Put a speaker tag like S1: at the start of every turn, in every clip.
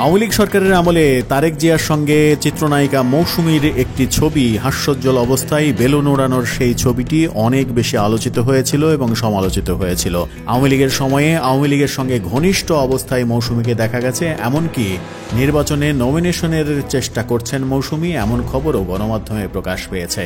S1: আওয়ামী লীগ সরকারের আমলে তারেক জিয়ার সঙ্গে চিত্রনায়িকা মৌসুমীর একটি ছবি হাস্যোজ্জ্বল অবস্থায় বেলুন ওড়ানোর সেই ছবিটি অনেক বেশি আলোচিত হয়েছিল এবং সমালোচিত হয়েছিল। আওয়ামী লীগের সময়ে আওয়ামী লীগের সঙ্গে ঘনিষ্ঠ অবস্থায় মৌসুমীকে দেখা গেছে, এমনকি নির্বাচনে নমিনেশনের চেষ্টা করছেন মৌসুমী, এমন খবরও গণমাধ্যমে প্রকাশ পেয়েছে।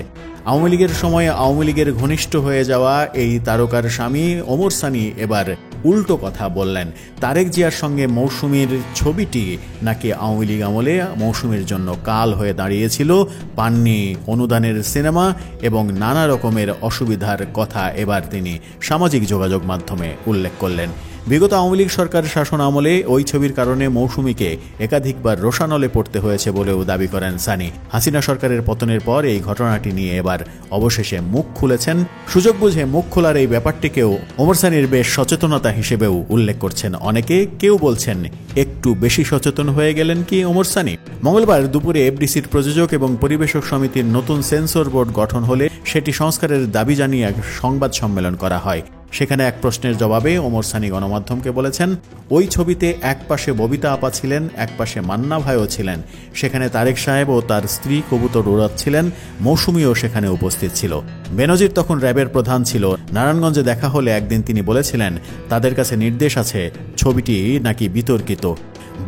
S1: আওয়ামী লীগের সময়ে আওয়ামী লীগের ঘনিষ্ঠ হয়ে যাওয়া এই তারকার স্বামী ওমর সানী এবার উল্টো কথা বললেন। তারেক জিয়ার সঙ্গে মৌসুমীর ছবিটি নাকি আওয়ামী লীগ আমলে মৌসুমীর জন্য কাল হয়ে দাঁড়িয়েছিল, পাননি অনুদানের সিনেমা এবং নানা রকমের অসুবিধার কথা এবার তিনি সামাজিক যোগাযোগ মাধ্যমে উল্লেখ করলেন। বিগত আওয়ামী লীগ সরকার শাসন আমলে ওই ছবির কারণে মৌসুমীকে একাধিকবার রোষানলে পড়তে হয়েছে বলেও দাবি করেন সানি। হাসিনা সরকারের পতনের পর এই ঘটনাটি নিয়ে এবার অবশেষে মুখ খুলেছেন। সুযোগ বুঝে মুখ খোলার এই ব্যাপারটিকেও ওমর সানির বেশ সচেতনতা হিসেবেও উল্লেখ করছেন অনেকে। কেউ বলছেন একটু বেশি সচেতন হয়ে গেলেন কি ওমর সানি। মঙ্গলবার দুপুরে এফডিসির প্রযোজক এবং পরিবেশক সমিতির নতুন সেন্সর বোর্ড গঠন হলে সেটি সংস্কারের দাবি জানিয়ে এক সংবাদ সম্মেলন করা হয়। সেখানে এক প্রশ্নের জবাবে ওমর সানি গণমাধ্যমকে বলেছেন, ওই ছবিতে এক পাশে ববিতা আপা ছিলেন, এক পাশে মান্না ভাইও ছিলেন। সেখানে তারেক সাহেব ও তার স্ত্রী কবুতর উড়াচ্ছিলেন, মৌসুমীও সেখানে উপস্থিত ছিল। বেনজির তখন র্যাবের প্রধান ছিল। নারায়ণগঞ্জে দেখা হলে একদিন তিনি বলেছিলেন তাদের কাছে নির্দেশ আছে, ছবিটি নাকি বিতর্কিত,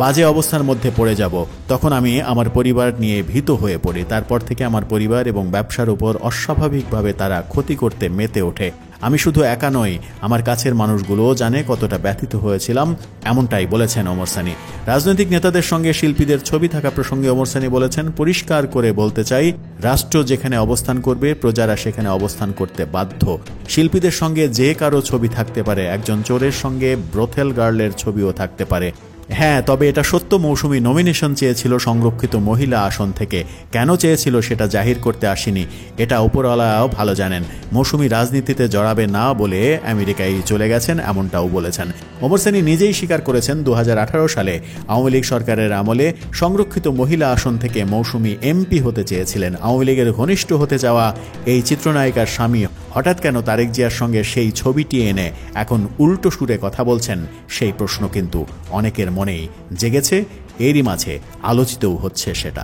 S1: বাজে অবস্থার মধ্যে পড়ে যাব। তখন আমি আমার পরিবার নিয়ে ভীত হয়ে পড়ি। তারপর থেকে আমার পরিবার এবং ব্যবসার উপর অস্বাভাবিকভাবে তারা ক্ষতি করতে মেতে ওঠে। আমি শুধু একা নই, আমার কাছের মানুষগুলোও জানে কতটা ব্যথিত হয়েছিলাম, এমনটাই বলেছেন ওমর সানি। রাজনৈতিক নেতাদের সঙ্গে শিল্পীদের ছবি থাকা প্রসঙ্গে ওমর সানি বলেছেন, পরিষ্কার করে বলতে চাই, রাষ্ট্র যেখানে অবস্থান করবে প্রজারা সেখানে অবস্থান করতে বাধ্য। শিল্পীদের সঙ্গে যে কারো ছবি থাকতে পারে, একজন চোরের সঙ্গে ব্রথেল গার্লের ছবিও থাকতে পারে। হ্যাঁ, তবে এটা সত্য মৌসুমী নমিনেশন চেয়েছিল সংরক্ষিত মহিলা আসন থেকে। কেন চেয়েছিল সেটা জাহির করতে আসেনি, এটা উপরওয়ালাও ভালো জানেন। মৌসুমী রাজনীতিতে জড়াবে না বলে আমেরিকায় চলে গেছেন, এমনটাও বলেছেন। ওমর সানি নিজেই স্বীকার করেছেন 2018 সালে আওয়ামী লীগ সরকারের আমলে সংরক্ষিত মহিলা আসন থেকে মৌসুমী এমপি হতে চেয়েছিলেন। আওয়ামী লীগের ঘনিষ্ঠ হতে যাওয়া এই চিত্রনায়িকার স্বামী হঠাৎ কেন তারেক জিয়ার সঙ্গে সেই ছবিটি এনে এখন উল্টো সুরে কথা বলছেন, সেই প্রশ্ন কিন্তু অনেকের মনেই জেগেছে। এরই মাঝে আলোচিতও হচ্ছে সেটা।